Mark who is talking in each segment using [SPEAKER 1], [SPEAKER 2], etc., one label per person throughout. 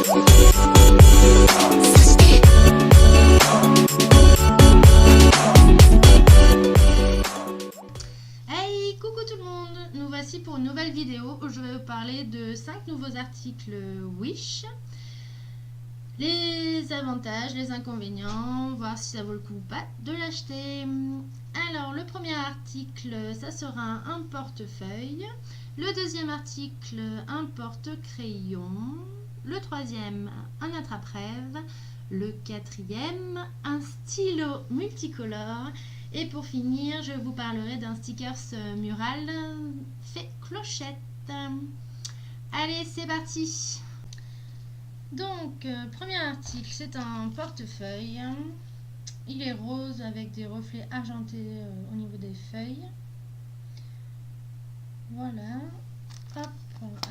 [SPEAKER 1] Hey, coucou tout le monde, nous voici pour une nouvelle vidéo où je vais vous parler de 5 nouveaux articles Wish, les avantages, les inconvénients, voir si ça vaut le coup ou pas de l'acheter. Alors le premier article, ça sera un portefeuille, le deuxième article, un porte-crayon, le troisième, un attrape-rêve, le quatrième, un stylo multicolore. Et pour finir, je vous parlerai d'un stickers mural fait clochette. Allez, c'est parti. Donc, premier article, c'est un portefeuille. Il est rose avec des reflets argentés au niveau des feuilles. Voilà. Hop,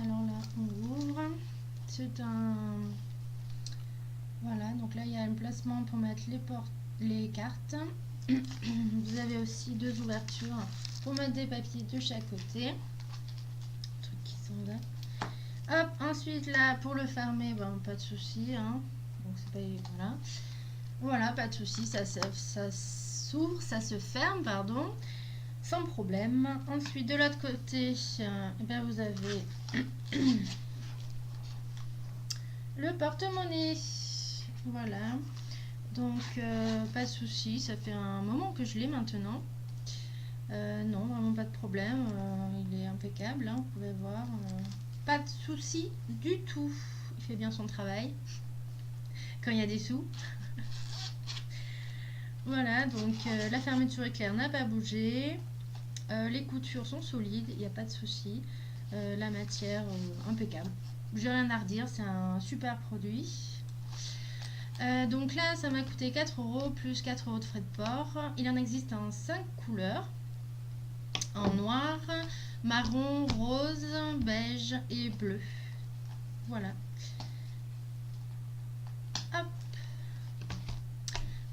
[SPEAKER 1] alors là, on ouvre. C'est un... Voilà, donc là, il y a un placement pour mettre les cartes. Vous avez aussi deux ouvertures pour mettre des papiers de chaque côté. Trucs qui sont là. Hop, ensuite là pour le fermer, bon, pas de souci, hein. Donc c'est pas voilà. Voilà, pas de souci, ça s'ouvre, ça se ferme, pardon, sans problème. Ensuite de l'autre côté, eh bien, vous avez le porte-monnaie. Voilà. Donc, pas de souci, ça fait un moment que je l'ai maintenant. Non, vraiment pas de problème. Il est impeccable, hein, vous pouvez voir. Pas de souci du tout. Il fait bien son travail. Quand il y a des sous. Voilà, donc la fermeture éclair n'a pas bougé. Les coutures sont solides, il n'y a pas de souci. La matière, impeccable. J'ai rien à redire, c'est un super produit. Donc là, ça m'a coûté 4 € plus 4 € de frais de port. Il en existe en 5 couleurs. En noir, marron, rose, beige et bleu. Voilà. Hop.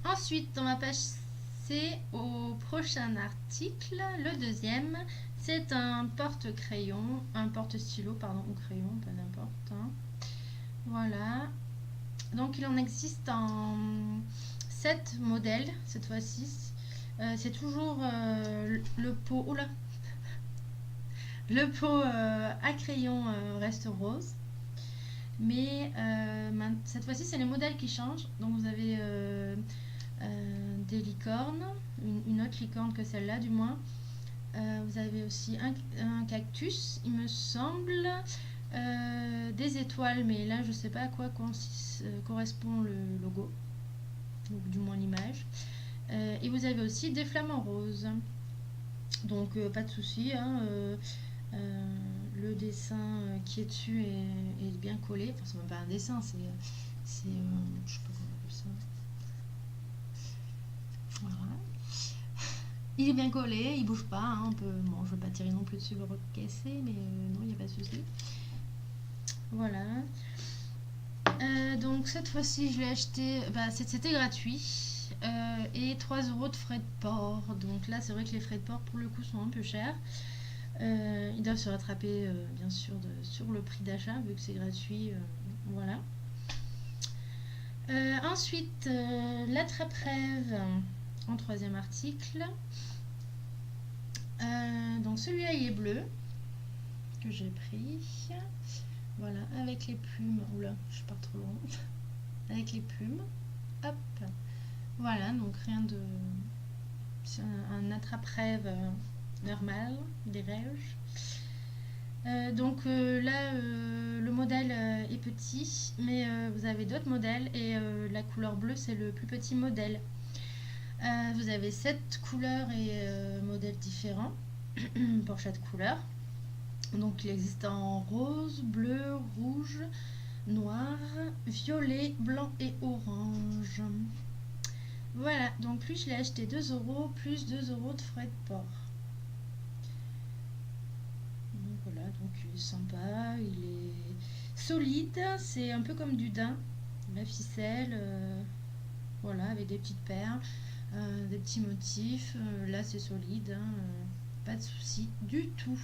[SPEAKER 1] Ensuite, on va passer au prochain article. Le deuxième, c'est un porte-crayon, un porte-stylo, pardon, ou crayon, peu n'importe. Hein. Voilà. Donc il en existe en 7 modèles cette fois-ci. C'est toujours le pot. Oula, le pot à crayon reste rose. Mais cette fois-ci, c'est les modèles qui changent. Donc vous avez des licornes, une autre licorne que celle-là du moins. Vous avez aussi un cactus, il me semble. Des étoiles, mais là je sais pas à quoi correspond le logo, ou du moins l'image. Et vous avez aussi des flamants roses. Donc pas de souci, hein, le dessin qui est dessus est bien collé. Enfin, c'est même pas un dessin, c'est je sais pas comment on appelle ça. Voilà. Il est bien collé, il bouge pas. Hein, bon, je vais pas tirer non plus dessus le recasser, mais non, il n'y a pas de souci. Voilà. Donc cette fois-ci, je l'ai acheté. Bah, c'était gratuit. Et 3 € de frais de port. Donc là, c'est vrai que les frais de port, pour le coup, sont un peu chers. Ils doivent se rattraper, bien sûr, sur le prix d'achat, vu que c'est gratuit. Voilà. Ensuite, l'attrape-rêve en troisième article. Donc celui-là, il est bleu, que j'ai pris. Voilà, avec les plumes. Oula, je pars trop loin. Avec les plumes. Hop. Voilà, donc rien de... C'est un attrape-rêve normal, dirais-je. Donc là, le modèle est petit, mais vous avez d'autres modèles et la couleur bleue, c'est le plus petit modèle. Vous avez 7 couleurs et modèles différents pour chaque couleur. Donc il existe en rose, bleu, rouge, noir, violet, blanc et orange. Voilà, donc lui je l'ai acheté 2 € plus 2 € de frais de port. Donc voilà, donc il est sympa, il est solide, c'est un peu comme du daim, la ficelle, voilà, avec des petites perles, des petits motifs. Là c'est solide, hein, pas de souci du tout.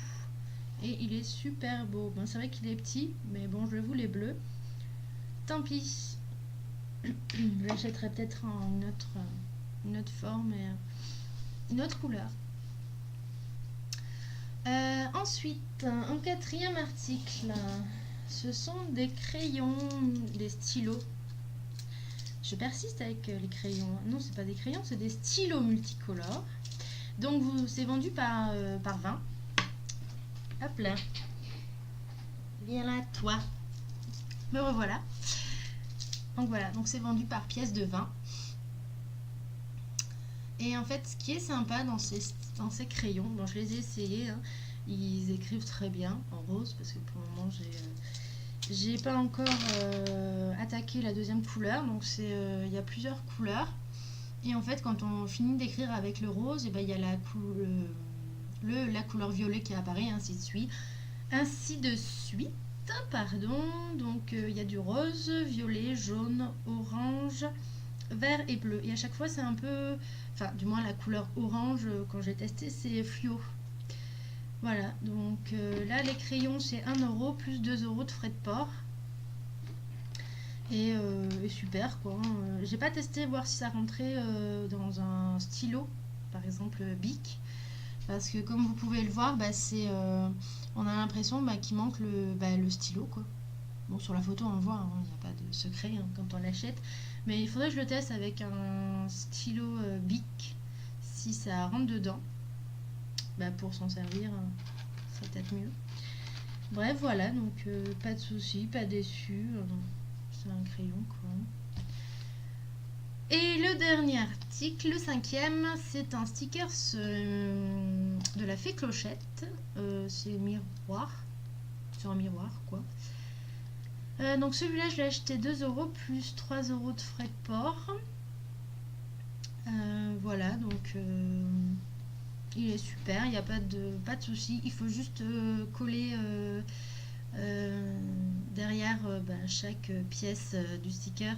[SPEAKER 1] Et il est super beau. Bon, c'est vrai qu'il est petit, mais bon, je vous les bleus. tant pis. Je l'achèterai peut-être en une autre forme et une autre couleur. Ensuite, en quatrième article, ce sont des crayons, des stylos. Je persiste avec les crayons. Non, c'est pas des crayons, c'est des stylos multicolores. Donc, c'est vendu par 20. Hop là. Viens là, toi. Me revoilà. Donc voilà, donc c'est vendu par pièce de 20. Et en fait, ce qui est sympa dans ces crayons, bon, je les ai essayés, hein, ils écrivent très bien en rose, parce que pour le moment, j'ai pas encore attaqué la deuxième couleur, donc il y a plusieurs couleurs. Et en fait, quand on finit d'écrire avec le rose, et ben, il y a la couleur violet qui apparaît, ainsi de suite. Pardon. Donc il y a du rose, violet, jaune, orange, vert et bleu. Et à chaque fois, c'est un peu... Enfin, du moins la couleur orange, quand j'ai testé, c'est fluo. Voilà, donc là, les crayons, c'est 1 € plus 2 € de frais de port. Et super, quoi. J'ai pas testé voir si ça rentrait dans un stylo, par exemple Bic. Parce que comme vous pouvez le voir, bah, on a l'impression qu'il manque le stylo, quoi. Bon, sur la photo, on le voit, il n'y a pas de secret quand on l'achète. Mais il faudrait que je le teste avec un stylo Bic, si ça rentre dedans. Pour s'en servir, ça peut-être mieux. Bref, voilà, donc pas de soucis, pas déçu. C'est un crayon, quoi. Et le dernier article, le 5e, c'est un sticker de la Fée Clochette. C'est miroir. C'est un miroir, quoi. Donc celui-là, je l'ai acheté 2 € plus 3 € de frais de port. Voilà, donc il est super, il n'y a pas de souci. Il faut juste coller derrière chaque pièce du sticker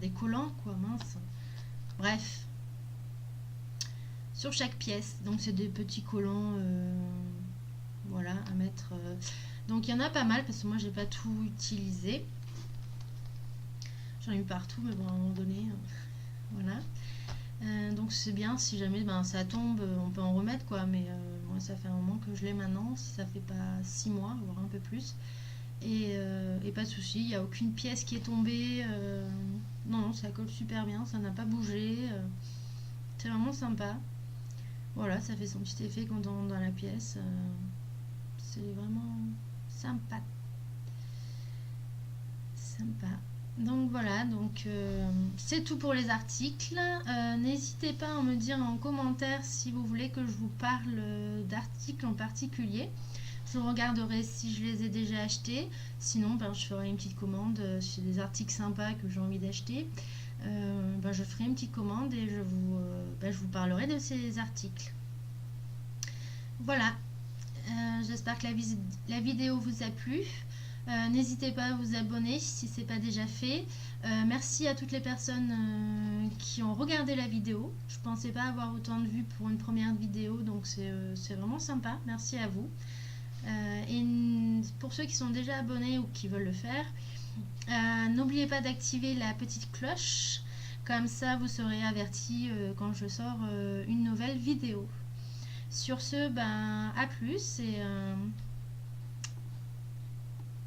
[SPEAKER 1] des collants, quoi, mince. Bref, sur chaque pièce. Donc c'est des petits collants, voilà, à mettre. Donc il y en a pas mal parce que moi j'ai pas tout utilisé. J'en ai eu partout, mais bon, à un moment donné, voilà. Donc c'est bien, si jamais ça tombe, on peut en remettre, quoi. Mais moi ça fait un moment que je l'ai maintenant, si ça fait pas 6 mois, voire un peu plus. Et pas de souci, il n'y a aucune pièce qui est tombée. Non, ça colle super bien, ça n'a pas bougé. C'est vraiment sympa. Voilà, ça fait son petit effet quand on rentre dans la pièce. C'est vraiment sympa. Sympa. Donc voilà, donc c'est tout pour les articles. N'hésitez pas à me dire en commentaire si vous voulez que je vous parle d'articles en particulier. Je regarderai si je les ai déjà achetés. Sinon, je ferai une petite commande. Si j'ai des articles sympas que j'ai envie d'acheter, je ferai une petite commande et je vous parlerai de ces articles. Voilà. J'espère que la vidéo vous a plu. N'hésitez pas à vous abonner si ce n'est pas déjà fait. Merci à toutes les personnes qui ont regardé la vidéo. Je ne pensais pas avoir autant de vues pour une première vidéo, donc c'est vraiment sympa. Merci à vous. Et pour ceux qui sont déjà abonnés ou qui veulent le faire, n'oubliez pas d'activer la petite cloche. Comme ça, vous serez avertis quand je sors une nouvelle vidéo. Sur ce, à plus et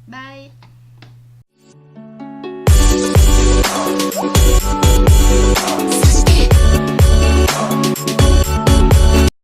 [SPEAKER 1] bye.